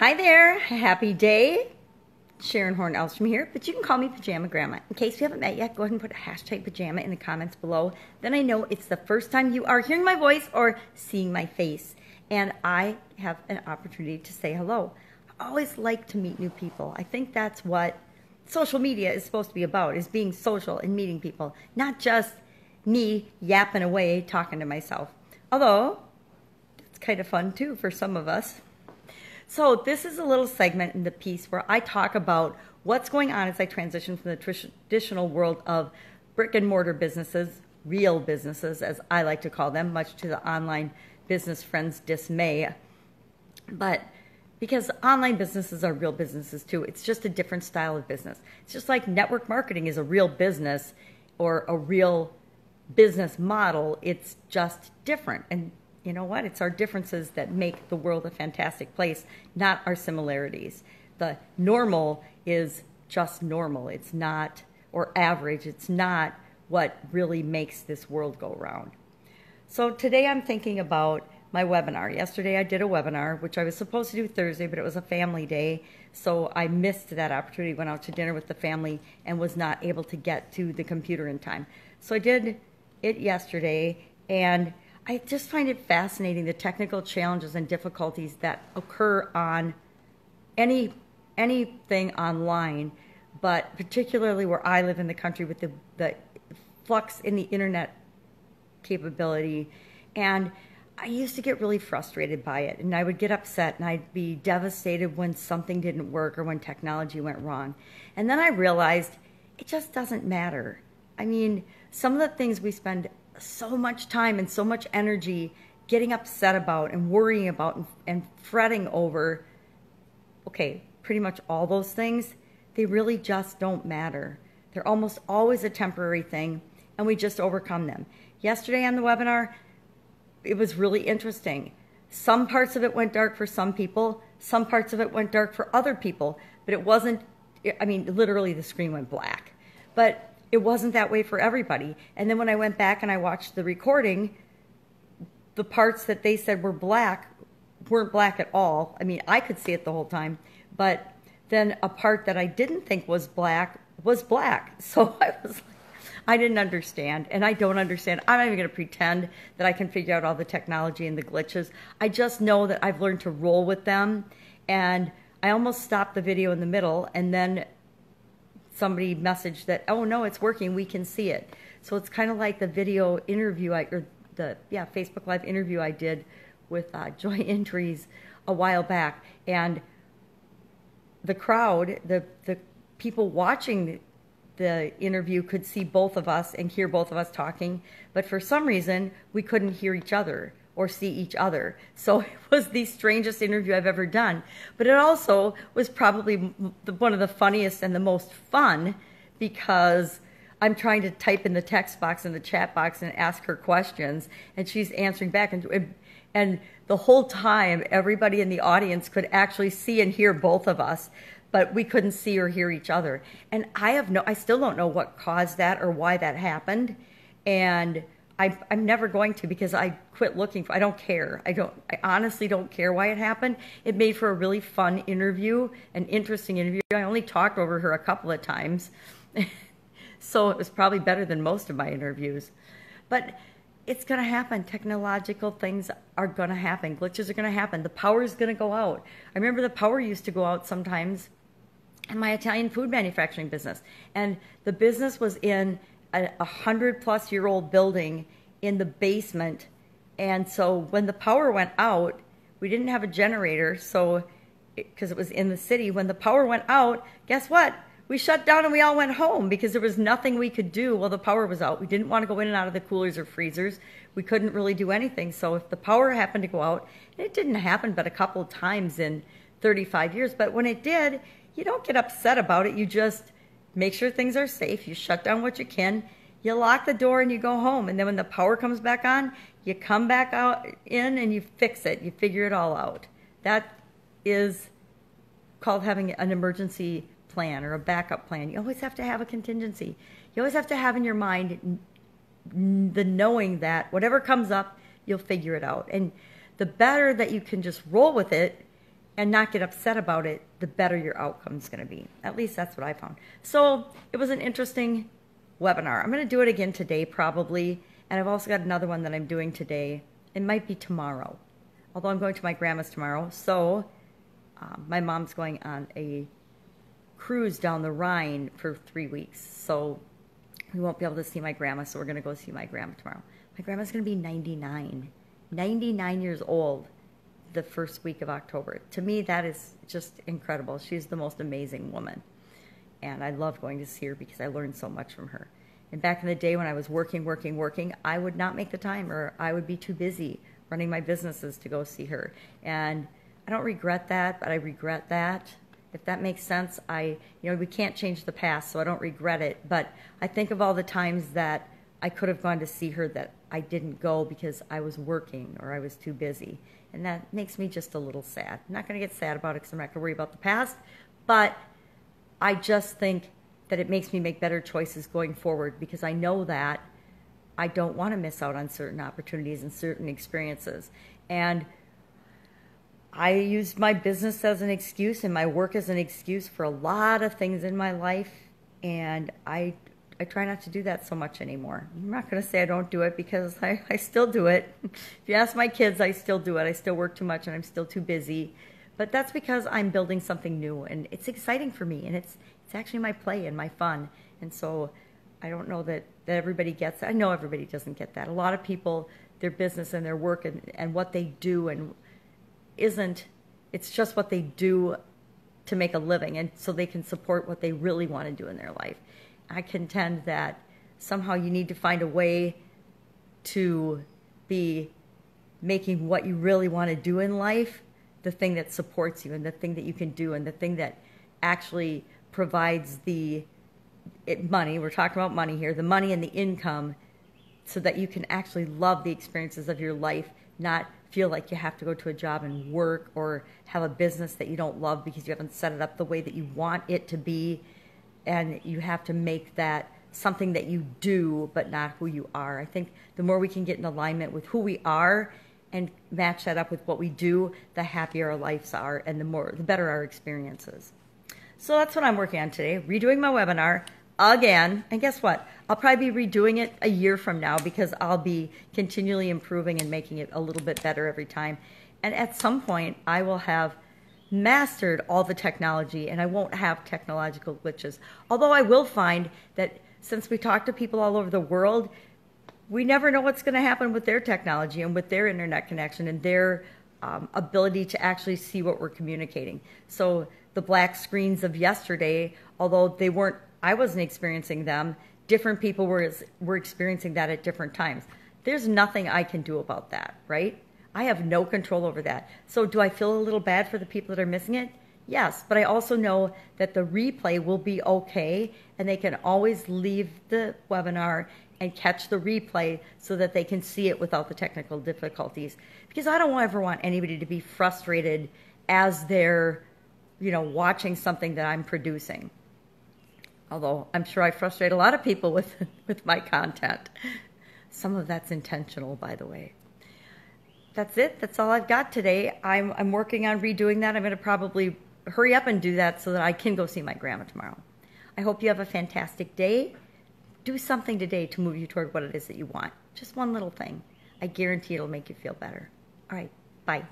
Hi there, happy day. Sharon Horne-Ellstrom here, but you can call me Pajama Grandma. In case you haven't met yet, go ahead and put a hashtag pajama in the comments below. Then I know it's the first time you are hearing my voice or seeing my face, and I have an opportunity to say hello. I always like to meet new people. I think that's what social media is supposed to be about, is being social and meeting people, not just me yapping away talking to myself. Although, it's kind of fun too for some of us. So this is a little segment in the piece where I talk about what's going on as I transition from the traditional world of brick and mortar businesses, real businesses as I like to call them, much to the online business friends' dismay. But because online businesses are real businesses too, it's just a different style of business. It's just like network marketing is a real business or a real business model. It's just different. And you know what? It's our differences that make the world a fantastic place, not our similarities. The normal is just normal. It's not, or average, it's not what really makes this world go round. So today I'm thinking about my webinar. Yesterday I did a webinar, which I was supposed to do Thursday, but it was a family day, so I missed that opportunity, went out to dinner with the family and was not able to get to the computer in time. So I did it yesterday, and I just find it fascinating, the technical challenges and difficulties that occur on anything online, but particularly where I live in the country with the flux in the internet capability. And I used to get really frustrated by it, and I would get upset, and I'd be devastated when something didn't work or when technology went wrong. And then I realized it just doesn't matter. I mean, some of the things we spend so much time and so much energy getting upset about and worrying about and fretting over, okay, pretty much all those things, they really just don't matter. They're almost always a temporary thing, and we just overcome them. Yesterday on the webinar, it was really interesting. Some parts of it went dark for some people, some parts of it went dark for other people, but it wasn't, I mean, literally the screen went black. But it wasn't that way for everybody. And then when I went back and I watched the recording, the parts that they said were black weren't black at all. I mean, I could see it the whole time, but then a part that I didn't think was black was black. So I was like, I didn't understand, and I don't understand. I'm not even going to pretend that I can figure out all the technology and the glitches. I just know that I've learned to roll with them, and I almost stopped the video in the middle, and then somebody messaged that, oh no, it's working, we can see it. So it's kind of like the video interview, Facebook Live interview I did with Joy Entries a while back. And the crowd, the people watching the interview could see both of us and hear both of us talking, but for some reason we couldn't hear each other or see each other. So it was the strangest interview I've ever done. But it also was probably one of the funniest and the most fun, because I'm trying to type in the text box and the chat box and ask her questions, and she's answering back. And the whole time, everybody in the audience could actually see and hear both of us, but we couldn't see or hear each other. And I still don't know what caused that or why that happened. And I'm never going to, because I quit looking for, I don't care. I honestly don't care why it happened. It made for a really fun interview, an interesting interview. I only talked over her a couple of times. So it was probably better than most of my interviews. But it's going to happen. Technological things are going to happen. Glitches are going to happen. The power is going to go out. I remember the power used to go out sometimes in my Italian food manufacturing business. And the business was in a 100-plus-year-old building in the basement. And so when the power went out, we didn't have a generator, so because it was in the city. When the power went out, guess what? We shut down and we all went home, because there was nothing we could do while the power was out. We didn't want to go in and out of the coolers or freezers. We couldn't really do anything. So if the power happened to go out, and it didn't happen but a couple of times in 35 years, but when it did, you don't get upset about it. You just make sure things are safe. You shut down what you can. You lock the door and you go home. And then when the power comes back on, you come back out in and you fix it. You figure it all out. That is called having an emergency plan or a backup plan. You always have to have a contingency. You always have to have in your mind the knowing that whatever comes up, you'll figure it out. And the better that you can just roll with it, and not get upset about it, the better your outcome is going to be. At least that's what I found. So it was an interesting webinar. I'm going to do it again today probably, and I've also got another one that I'm doing today. It might be tomorrow, although I'm going to my grandma's tomorrow. So my mom's going on a cruise down the Rhine for 3 weeks, so we won't be able to see my grandma, so we're going to go see my grandma tomorrow. My grandma's going to be 99 years old the first week of October. To me, that is just incredible. She's the most amazing woman, and I love going to see her because I learned so much from her. And back in the day when I was working, I would not make the time, or I would be too busy running my businesses to go see her. And I don't regret that, but I regret that. If that makes sense, we can't change the past, so I don't regret it. But I think of all the times that I could have gone to see her that I didn't go because I was working or I was too busy. And that makes me just a little sad. I'm not going to get sad about it because I'm not going to worry about the past. But I just think that it makes me make better choices going forward because I know that I don't want to miss out on certain opportunities and certain experiences. And I used my business as an excuse and my work as an excuse for a lot of things in my life, and I try not to do that so much anymore. I'm not going to say I don't do it because I still do it. If you ask my kids, I still do it. I still work too much and I'm still too busy. But that's because I'm building something new, and it's exciting for me, and it's actually my play and my fun. And so I don't know that everybody gets that. I know everybody doesn't get that. A lot of people, their business and their work and what they do it's just what they do to make a living, and so they can support what they really want to do in their life. I contend that somehow you need to find a way to be making what you really want to do in life the thing that supports you and the thing that you can do and the thing that actually provides money. We're talking about money here, the money and the income, so that you can actually love the experiences of your life, not feel like you have to go to a job and work or have a business that you don't love because you haven't set it up the way that you want it to be, and you have to make that something that you do but not who you are. I think the more we can get in alignment with who we are and match that up with what we do, the happier our lives are and the better our experiences. So that's what I'm working on today, redoing my webinar again. And guess what? I'll probably be redoing it a year from now because I'll be continually improving and making it a little bit better every time. And at some point, I will have mastered all the technology and I won't have technological glitches. Although I will find that since we talk to people all over the world, we never know what's going to happen with their technology and with their internet connection and their ability to actually see what we're communicating. So the black screens of yesterday, although I wasn't experiencing them, different people were experiencing that at different times. There's nothing I can do about that, right? I have no control over that. So do I feel a little bad for the people that are missing it? Yes, but I also know that the replay will be okay, and they can always leave the webinar and catch the replay so that they can see it without the technical difficulties. Because I don't ever want anybody to be frustrated as they're, watching something that I'm producing. Although I'm sure I frustrate a lot of people with my content. Some of that's intentional, by the way. That's it. That's all I've got today. I'm working on redoing that. I'm going to probably hurry up and do that so that I can go see my grandma tomorrow. I hope you have a fantastic day. Do something today to move you toward what it is that you want. Just one little thing. I guarantee it'll make you feel better. All right. Bye.